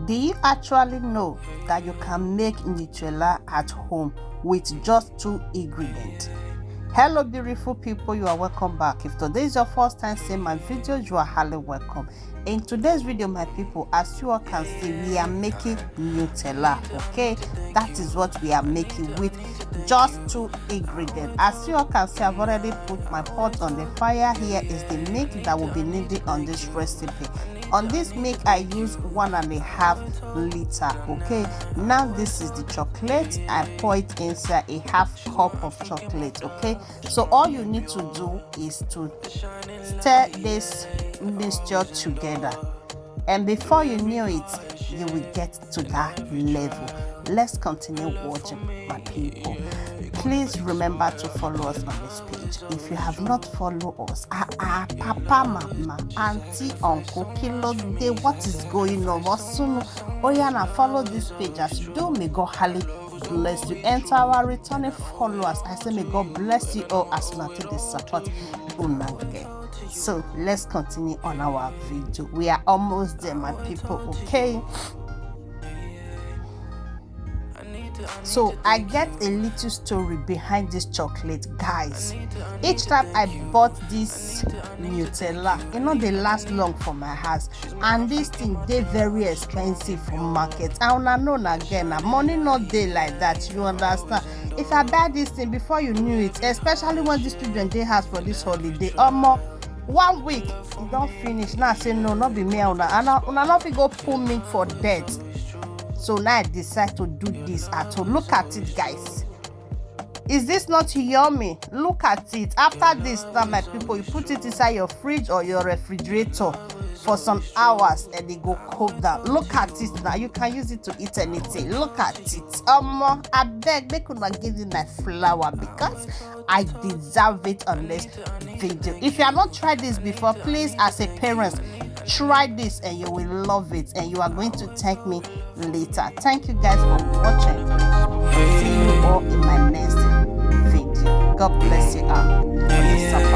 Do you actually know that you can make Nutella at home with just 2 ingredients? Hello beautiful people, you are welcome back. If today is your first time seeing my videos, you are highly welcome. In today's video, my people, as you all can see, we are making Nutella. Okay, that is what we are making with just 2 ingredients. As you all can see, I've already put my pot on the fire. Here is the milk that will be needed on this recipe. On this milk I use 1.5 liter. Okay, now this is the chocolate. I pour it inside a half cup of chocolate. Okay, so all you need to do is to stir this mixture together, and before you knew it, you will get to that level. Let's continue watching, my people. Please remember to follow us on this page. If you have not followed us, papa, mama, auntie, uncle, kilo day, what is going on? Oh yeah, now follow this page. As you do, may God highly bless you. Enter our returning followers. I say may God bless you all as much as they support Unage. So let's continue on our video. We are almost there, my people. Okay, so I get a little story behind this chocolate, guys. Each time I bought this Nutella, you know, they last long for my house, and this thing they very expensive for market. I wanna know again, money not day like that, you understand? If I buy this thing before you knew it, especially when the student they has for this holiday, 1 week you don't finish. Now I say no, not be me, and not go pull me for debt. So now I decide to do this at home. Look at it, guys. Is this not yummy? Look at it. After this, now my people, you put it inside your fridge or your refrigerator for some hours and they go cold down. Look at it now. You can use it to eat anything. Look at it. I beg, they could not give you my flour because I deserve it on this video. If you have not tried this before, please, as a parent, try this and you will love it, and you are going to thank me later. Thank you guys for watching. See you all in my next video. God bless you all for your support.